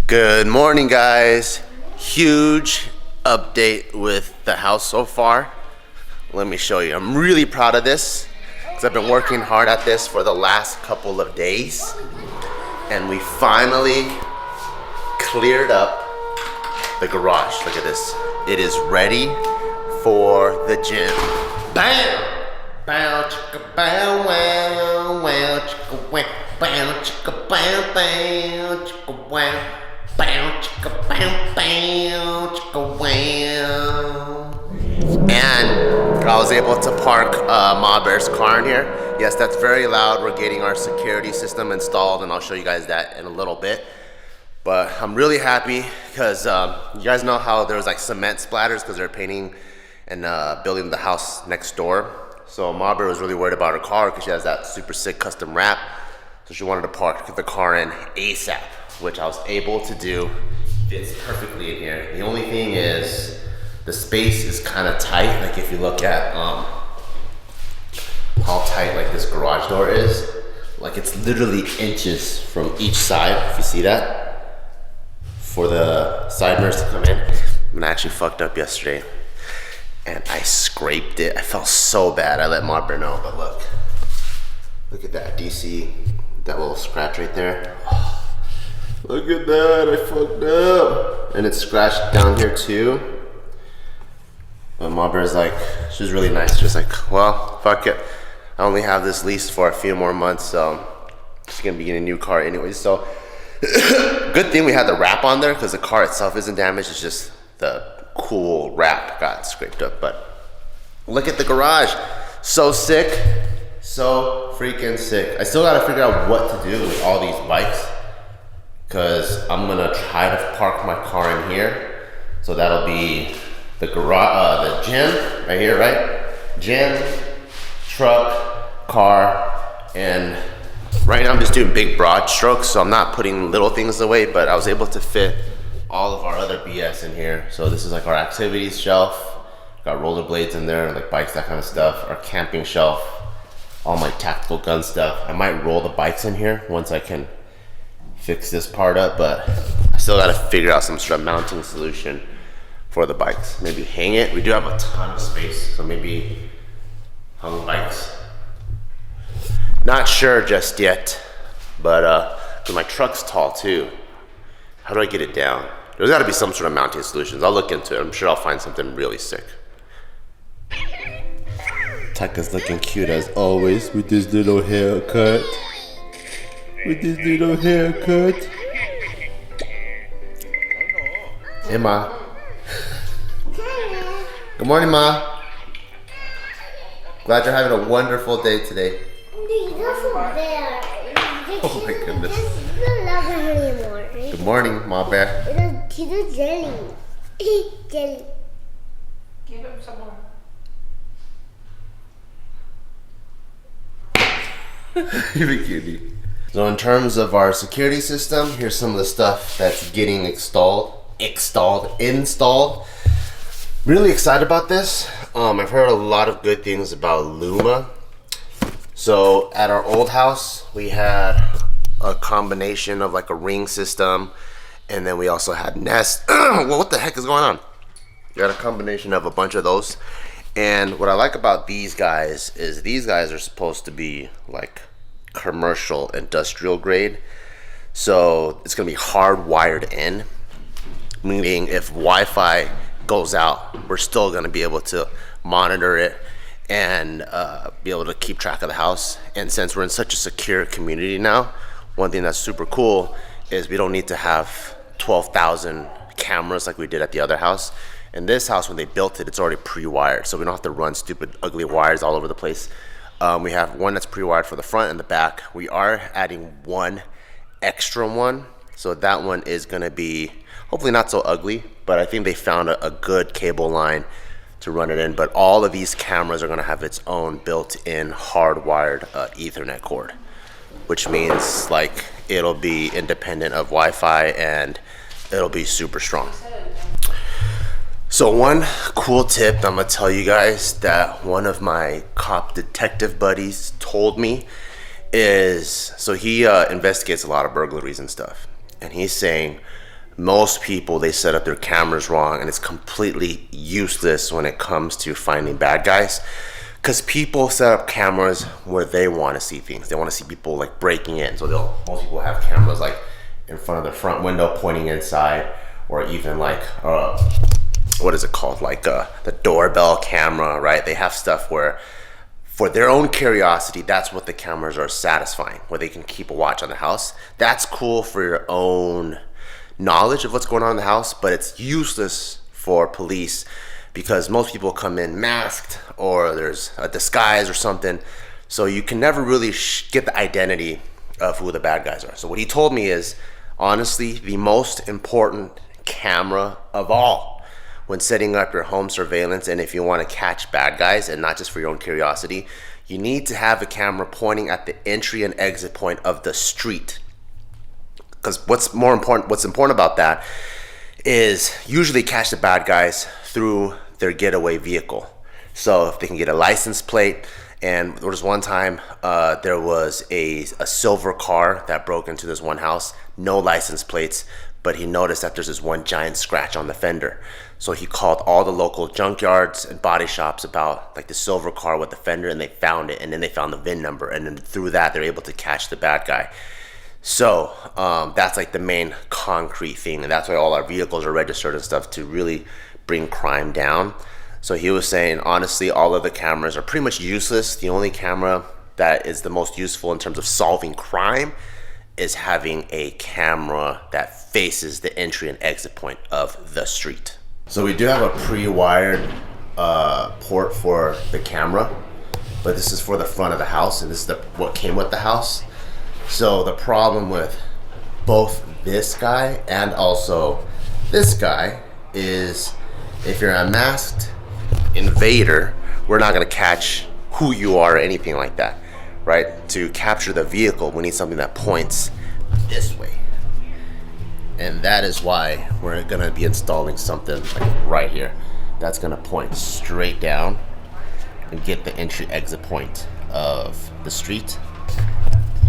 Good morning, guys. Huge update with the house so far. Let me show you. I'm really proud of this because I've been working hard at this for the last couple of days. And we finally cleared up the garage. Look at this. It is ready for the gym. Bam! Bow, chicka, bow, wow, wow, chicka, wow, bow, chicka, bow, bow, chicka, wow. Bow, chicka, bow, bow, chicka, wow. And I was able to park Ma Bear's car in here. Yes, that's very loud. We're getting our security system installed, and I'll show you guys that in a little bit. But I'm really happy because you guys know how there was like cement splatters because they're painting and building the house next door. So Ma Bear was really worried about her car because she has that super sick custom wrap. So she wanted to park the car in ASAP, which I was able to do. Fits perfectly in here. The only thing is the space is kind of tight. Like if you look at how tight like this garage door is, like it's literally inches from each side. If you see that, for the side mirrors to come in. And I actually fucked up yesterday, and I scraped it. I felt so bad. I let Ma Bear know, but look at that. Do you see that little scratch right there? Look at that, I fucked up. And it's scratched down here too. But Ma Bear's like, she was really nice. Just like, well, fuck it. I only have this lease for a few more months, so she's gonna be getting a new car anyway. So, good thing we had the wrap on there because the car itself isn't damaged. It's just the cool wrap got scraped up. But look at the garage. So sick, so freaking sick. I still gotta figure out what to do with all these bikes, because I'm gonna try to park my car in here. So that'll be the garage, the gym right here, right? Gym, truck, car, and right now I'm just doing big broad strokes, so I'm not putting little things away, but I was able to fit all of our other BS in here. So this is like our activities shelf, got rollerblades in there, like bikes, that kind of stuff, our camping shelf, all my tactical gun stuff. I might roll the bikes in here once I can fix this part up, but I still gotta figure out some sort of mounting solution for the bikes. Maybe hang it. We do have a ton of space, so maybe hung bikes. Not sure just yet, but cause my truck's tall too. How do I get it down? There's gotta be some sort of mounting solutions. I'll look into it. I'm sure I'll find something really sick. Taka's looking cute as always with this little haircut. Hey, Ma. Good morning, Ma. Glad you're having a wonderful day today. Oh my goodness. Good morning, Ma Bear. He's jelly. Jelly. Give him some more. You're a cutie. So in terms of our security system, here's some of the stuff that's getting installed. Really excited about this. I've heard a lot of good things about Luma. So at our old house, we had a combination of like a ring system, and then we also had Nest. Well, what the heck is going on? We got a combination of a bunch of those. And what I like about these guys is these guys are supposed to be like commercial industrial grade. So it's gonna be hardwired in, meaning if Wi-Fi goes out, we're still gonna be able to monitor it and be able to keep track of the house. And since we're in such a secure community now, one thing that's super cool is we don't need to have 12,000 cameras like we did at the other house. In this house, when they built it, it's already pre-wired, so we don't have to run stupid, ugly wires all over the place. We have one that's pre-wired for the front and the back. We are adding one extra one, so that one is gonna be hopefully not so ugly, but I think they found a good cable line to run it in. But all of these cameras are gonna have its own built-in hardwired Ethernet cord, which means like it'll be independent of Wi-Fi and it'll be super strong. So one cool tip I'm gonna tell you guys that one of my cop detective buddies told me is, so he investigates a lot of burglaries and stuff, and he's saying most people, they set up their cameras wrong, and it's completely useless when it comes to finding bad guys. Because people set up cameras where they want to see things. They want to see people like breaking in. So most people have cameras like in front of the front window pointing inside, or even like, what is it called? Like the doorbell camera, right? They have stuff where for their own curiosity, that's what the cameras are satisfying, where they can keep a watch on the house. That's cool for your own knowledge of what's going on in the house, but it's useless for police because most people come in masked or there's a disguise or something. So you can never really get the identity of who the bad guys are. So what he told me is, honestly, the most important camera of all when setting up your home surveillance, and if you want to catch bad guys and not just for your own curiosity, you need to have a camera pointing at the entry and exit point of the street. Because what's important about that is usually catch the bad guys through their getaway vehicle. So if they can get a license plate, and there was one time there was a silver car that broke into this one house, no license plates, but he noticed that there's this one giant scratch on the fender. So he called all the local junkyards and body shops about like the silver car with the fender, and they found it, and then they found the VIN number, and then through that they're able to catch the bad guy. So that's like the main concrete thing, and that's why all our vehicles are registered and stuff, to really bring crime down. So he was saying, honestly, all of the cameras are pretty much useless. The only camera that is the most useful in terms of solving crime is having a camera that faces the entry and exit point of the street. So we do have a pre-wired port for the camera, but this is for the front of the house, and this is what came with the house. So the problem with both this guy and also this guy is, if you're a masked invader, we're not going to catch who you are or anything like that, right? To capture the vehicle, we need something that points this way, and that is why we're going to be installing something like right here that's going to point straight down and get the entry exit point of the street.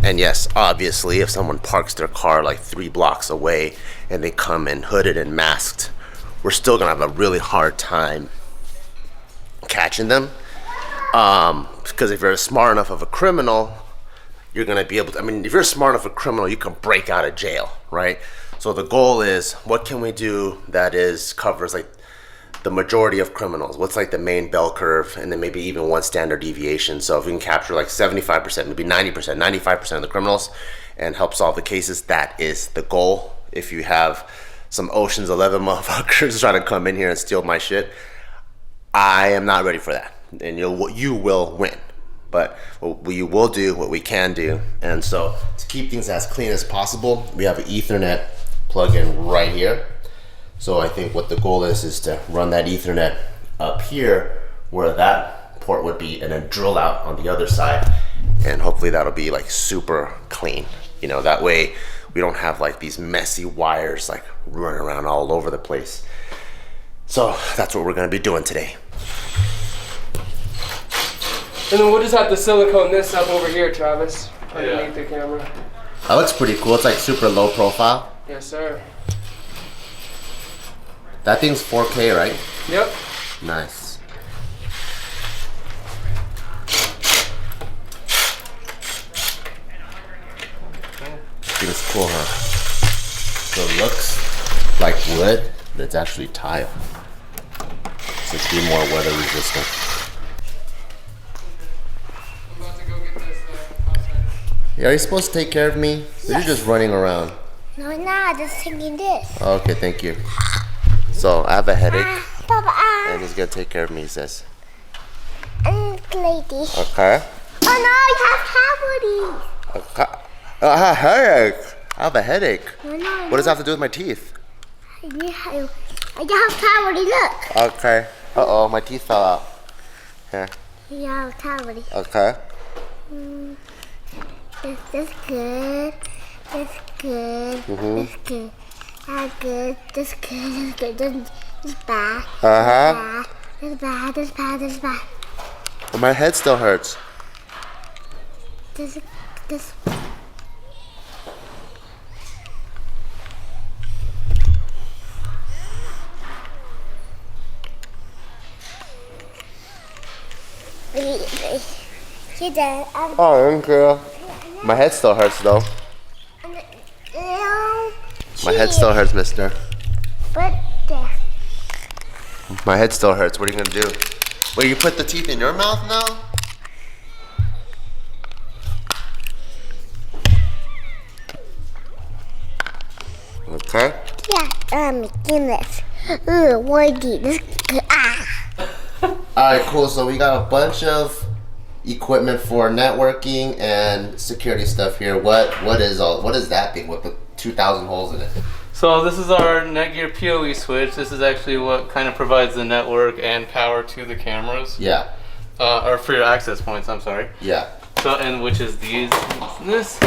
And yes, obviously, if someone parks their car like 3 blocks away and they come in hooded and masked, we're still gonna have a really hard time catching them. Because if you're smart enough of a criminal, you're gonna be able to, if you're smart enough of a criminal, you can break out of jail, right? So the goal is, what can we do that covers like the majority of criminals? What's like the main bell curve, and then maybe even one standard deviation? So if we can capture like 75%, maybe 90%, 95% of the criminals and help solve the cases, that is the goal. If you have some Ocean's 11 motherfuckers trying to come in here and steal my shit, I am not ready for that, and you will win. But we will do what we can do. And so to keep things as clean as possible, we have an Ethernet plug-in right here. So I think what the goal is to run that Ethernet up here where that port would be, and then drill out on the other side, and hopefully that'll be like super clean. That way we don't have like these messy wires like running around all over the place. So that's what we're gonna be doing today. And then we'll just have to silicone this up over here, Travis, underneath the camera. That looks pretty cool. It's like super low profile. Yes, sir. That thing's 4K, right? Yep. Nice. It's cool, huh? So it looks like wood, but it's actually tile. So it's be more weather resistant. I'm about to go get this outside. Yeah, are you supposed to take care of me? Or you're just running around? No, I'm just thinking this. Okay, thank you. So I have a headache, Papa, and he's gonna take care of me, he says. lady. Okay. Oh no, you have cavities. Okay. I have a headache. I have a headache. No, What does that have to do with my teeth? I have cavity, look. Okay. Uh-oh, my teeth fell out. Here. You have cavity. Okay. This good. This good. This good. That good. This good. This good. This bad. Uh-huh. This bad. This bad. This bad. Well, my head still hurts. This. Here, Dad. Oh, okay. My head still hurts though. My head still hurts, mister. But there. My head still hurts. What are you gonna do? Wait, you put the teeth in your mouth now? Okay. Yeah, give this. Ooh, warty. This Alright, cool. So we got a bunch of equipment for networking and security stuff here. What is that thing with the 2,000 holes in it? So this is our Netgear PoE switch. This is actually what kind of provides the network and power to the cameras. Yeah. Or for your access points, I'm sorry. Yeah. So, and which is this.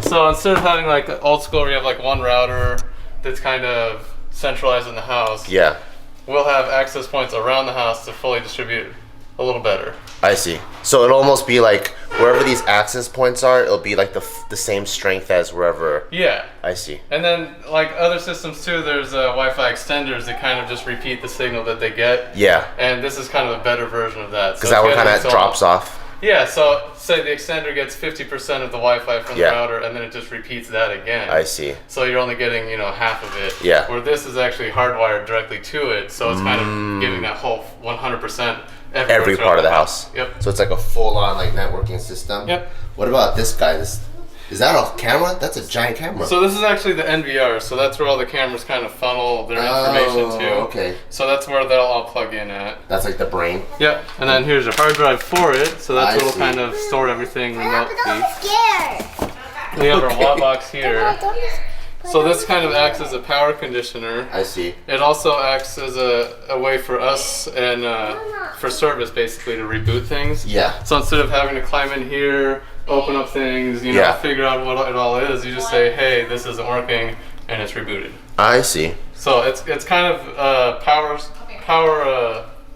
So instead of having like old school where you have like one router that's kind of centralized in the house. Yeah. We'll have access points around the house to fully distribute a little better. I see. So it'll almost be like wherever these access points are, it'll be like the same strength as wherever. Yeah. I see. And then like other systems too, there's Wi-Fi extenders that kind of just repeat the signal that they get. Yeah. And this is kind of a better version of that. Because that one kind of drops off. Yeah, so say the extender gets 50% of the Wi-Fi from the Yeah. router, and then it just repeats that again. I see. So you're only getting, half of it. Yeah. Where this is actually hardwired directly to it, so it's kind of giving that whole 100% Every part of the house. Yep. So it's like a full-on like networking system. Yep. What about this guy? Is that a camera? That's a giant camera. So this is actually the NVR, so that's where all the cameras kind of funnel their information to. Okay. So that's where they'll all plug in at. That's like the brain. Yep. And then here's your hard drive for it, so that's I where we'll see. kind of store everything remotely. scared. We have our watt box here. So this kind of acts as a power conditioner. I see. It also acts as a way for us and for service basically to reboot things. Yeah. So instead of having to climb in here, open up things, Yeah. figure out what it all is, you just say, hey, this isn't working, and it's rebooted. I see. So it's kind of power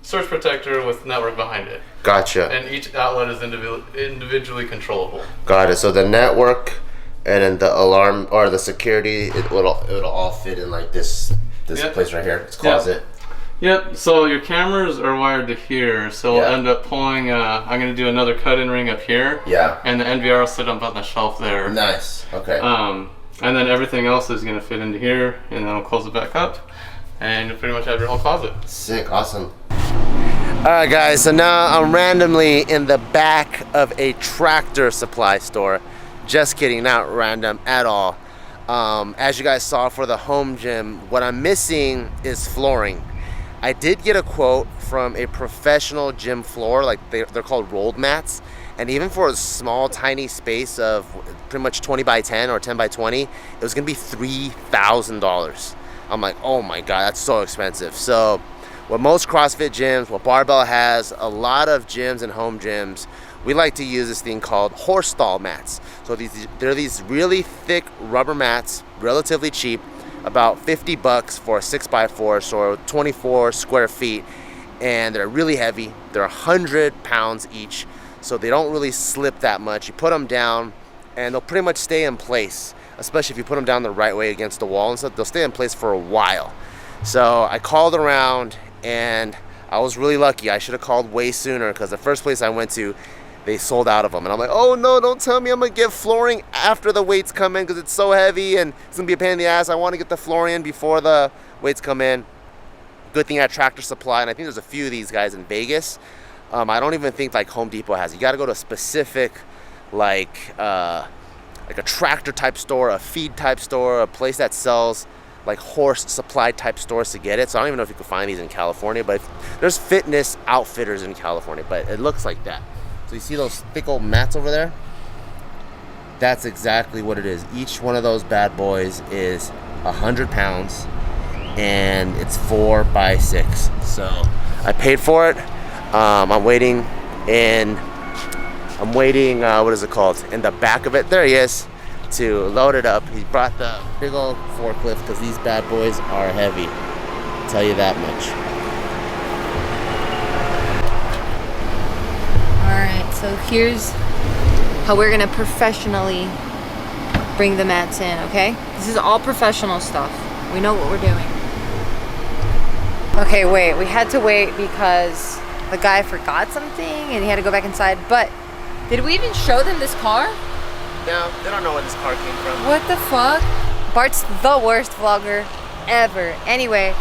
surge protector with network behind it. Gotcha. And each outlet is individually controllable. Got it. So the network and then the alarm or the security, it'll all fit in like this Yep. place right here. It's closet. Yep, so your cameras are wired to here, so we'll Yeah. end up pulling, I'm going to do another cut-in ring up here. Yeah. And the NVR will sit up on the shelf there. Nice. Okay. And then everything else is going to fit into here, and then we'll close it back up, and you'll pretty much have your whole closet. Sick. Awesome. Alright guys, so now I'm randomly in the back of a Tractor Supply store. Just kidding, not random at all. As you guys saw for the home gym, what I'm missing is flooring. I did get a quote from a professional gym floor, like they're called rolled mats. And even for a small, tiny space of pretty much 20 by 10 or 10 by 20, it was gonna be $3,000. I'm like, oh my God, that's so expensive. So what most CrossFit gyms, what Barbell has, a lot of gyms and home gyms, we like to use this thing called horse stall mats. So they're these really thick rubber mats, relatively cheap, about 50 bucks for a 6x4, so 24 square feet. And they're really heavy. They're 100 pounds each, so they don't really slip that much. You put them down and they'll pretty much stay in place, especially if you put them down the right way against the wall and stuff. They'll stay in place for a while. So I called around and I was really lucky. I should have called way sooner because the first place I went to, they sold out of them. And I'm like, oh no, don't tell me I'm gonna get flooring after the weights come in because it's so heavy and it's gonna be a pain in the ass. I wanna get the flooring in before the weights come in. Good thing I had Tractor Supply, and I think there's a few of these guys in Vegas. I don't even think like Home Depot has it. You gotta go to a specific like a tractor type store, a feed type store, a place that sells like horse supply type stores to get it. So I don't even know if you can find these in California, but there's fitness outfitters in California, but it looks like that. So you see those thick old mats over there? That's exactly what it is. Each one of those bad boys is 100 pounds and it's 4x6. So I paid for it. I'm waiting, what is it called? In the back of it, there he is, to load it up. He brought the big old forklift because these bad boys are heavy. I'll tell you that much. Alright, so here's how we're gonna professionally bring the mats in, okay? This is all professional stuff. We know what we're doing. Okay, wait, we had to wait because the guy forgot something and he had to go back inside. But did we even show them this car? No, they don't know where this car came from. What the fuck? Bart's the worst vlogger ever. Anyway,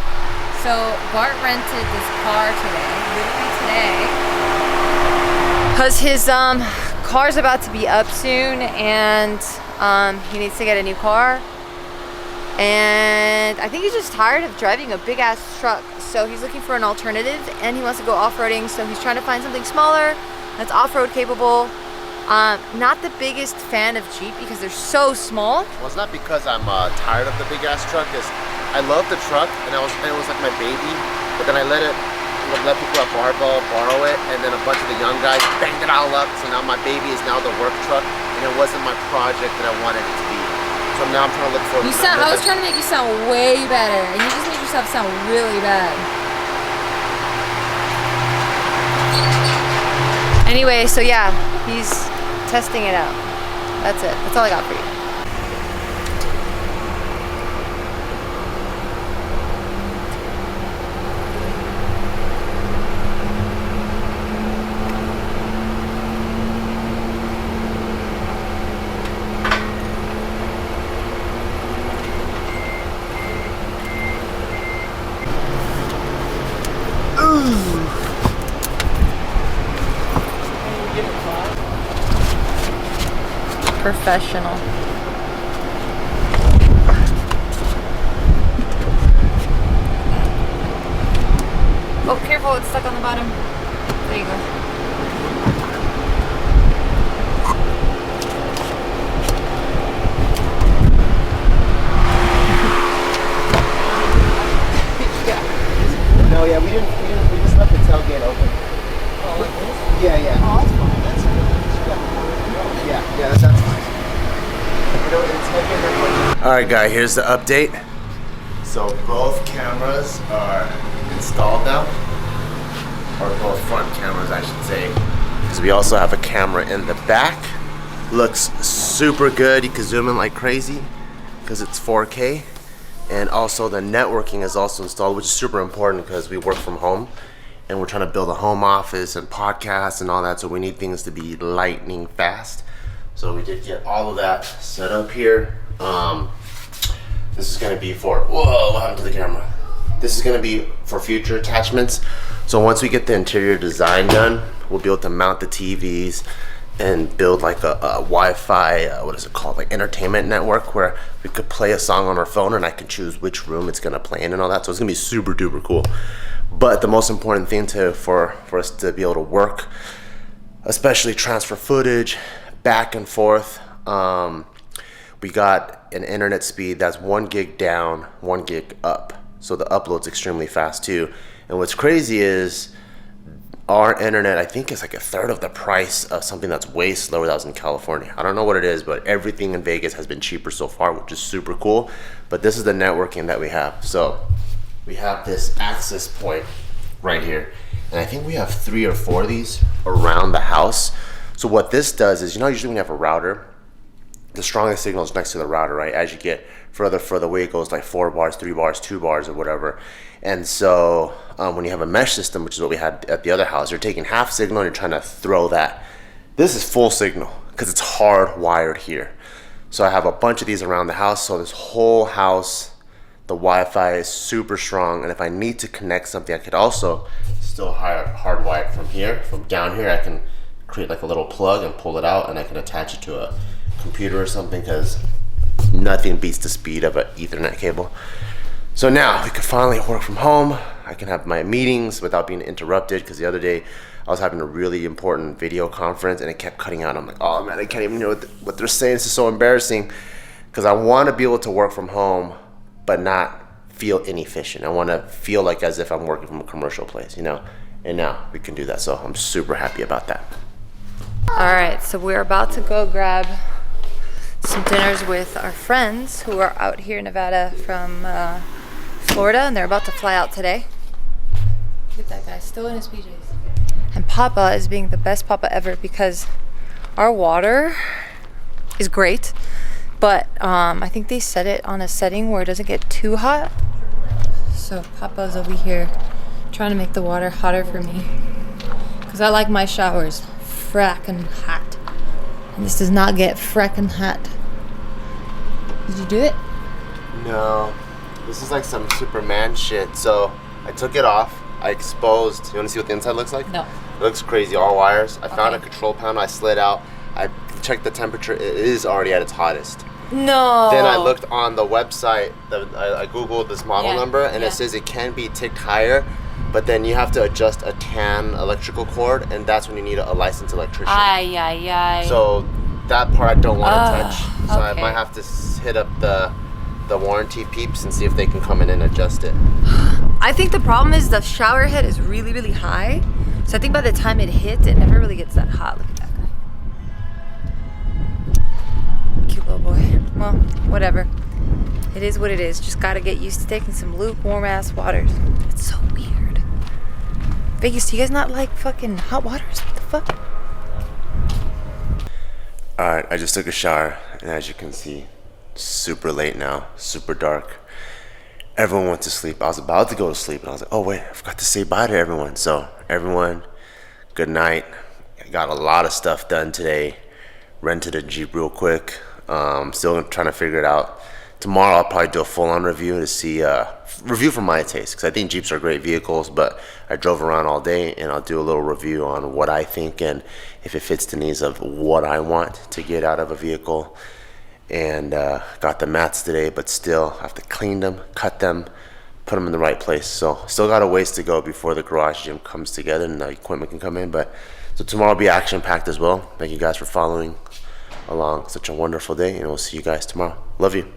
so Bart rented this car today, literally today, because his car's about to be up soon and he needs to get a new car. And I think he's just tired of driving a big ass truck. So he's looking for an alternative and he wants to go off-roading. So he's trying to find something smaller that's off-road capable. Not the biggest fan of Jeep because they're so small. Well, it's not because I'm tired of the big ass truck. It's I love the truck and it was like my baby. But then I let people at Barbell borrow it, and then a bunch of the young guys banged it all up. So now my baby is now the work truck, and it wasn't my project that I wanted it to be. So now I'm trying to look for. I was trying to make you sound way better, and you just made yourself sound really bad. Anyway, so yeah, he's testing it out. That's it. That's all I got for you. Professional. Oh, careful, it's stuck on the bottom. There you go. No, yeah, we just left the tailgate open. Oh, like this? Yeah. Oh, that's fine. That's Yeah, that's fine. Alright guys, here's the update. So both cameras are installed now. Or both front cameras, I should say. Because we also have a camera in the back. Looks super good. You can zoom in like crazy because it's 4K. And also the networking is also installed, which is super important because we work from home. And we're trying to build a home office and podcasts and all that. So we need things to be lightning fast. So we did get all of that set up here. This is gonna be for, whoa, what happened to the camera? This is gonna be for future attachments. So once we get the interior design done, we'll be able to mount the TVs and build like a Wi-Fi, what is it called? Like entertainment network where we could play a song on our phone and I can choose which room it's gonna play in and all that. So it's gonna be super duper cool. But the most important thing for us to be able to work, especially transfer footage back and forth, we got an internet speed that's 1 gig down, 1 gig up. So the upload's extremely fast too. And what's crazy is our internet, I think, is like a third of the price of something that's way slower that was in California. I don't know what it is, but everything in Vegas has been cheaper so far, which is super cool. But this is the networking that we have. So we have this access point right here. And I think we have 3 or 4 of these around the house. So what this does is, usually when you have a router, the strongest signal is next to the router, right? As you get further away, it goes like 4 bars, 3 bars, 2 bars, or whatever. And so when you have a mesh system, which is what we had at the other house, you're taking half signal and you're trying to throw that. This is full signal because it's hardwired here. So I have a bunch of these around the house. So this whole house, the Wi-Fi is super strong. And if I need to connect something, I could also still hardwire it from here. From down here, I can create like a little plug and pull it out, and I can attach it to a computer or something, because nothing beats the speed of an Ethernet cable. So now we can finally work from home. I can have my meetings without being interrupted, because the other day I was having a really important video conference and it kept cutting out. I'm like, oh man, I can't even know what they're saying. This is so embarrassing, because I want to be able to work from home but not feel inefficient. I want to feel like as if I'm working from a commercial place, and now we can do that. So I'm super happy about that. All right, so we're about to go grab some dinners with our friends who are out here in Nevada from Florida, and they're about to fly out today. Look at that guy, still in his PJs. And Papa is being the best Papa ever, because our water is great, but I think they set it on a setting where it doesn't get too hot. So Papa's over here trying to make the water hotter for me. Because I like my showers frackin' hot. And this does not get frackin' hot. Did you do it? No. This is like some Superman shit. So I took it off. I exposed. You want to see what the inside looks like? No. It looks crazy. All wires. I found a Okay. control panel. I slid out. I checked the temperature. It is already at its hottest. No. Then I looked on the website. I googled this model Yeah, number, and yeah. it says it can be ticked higher, but then you have to adjust a tan electrical cord, and that's when you need a licensed electrician. Ay, ay, ay. So that part I don't want to touch. So I okay. might have to hit up the warranty peeps and see if they can come in and adjust it. I think the problem is the shower head is really, really high. So I think by the time it hits, it never really gets that hot. Look at that guy. Cute little boy. Well, whatever. It is what it is. Just gotta get used to taking some lukewarm ass waters. It's so weird. Vegas, do you guys not like fucking hot waters? What the fuck? Alright, I just took a shower, and as you can see, super late now, super dark. Everyone went to sleep. I was about to go to sleep, and I was like, oh wait, I forgot to say bye to everyone. So everyone, good night. I got a lot of stuff done today. Rented a Jeep real quick. Still trying to figure it out. Tomorrow I'll probably do a full-on review to see, review for my taste, because I think Jeeps are great vehicles, but I drove around all day, and I'll do a little review on what I think and if it fits the needs of what I want to get out of a vehicle. And got the mats today, but still have to clean them, cut them, put them in the right place. So still got a ways to go before the garage gym comes together and the equipment can come in. But so tomorrow will be action packed as well. Thank you guys for following along such a wonderful day, and we'll see you guys tomorrow. Love you.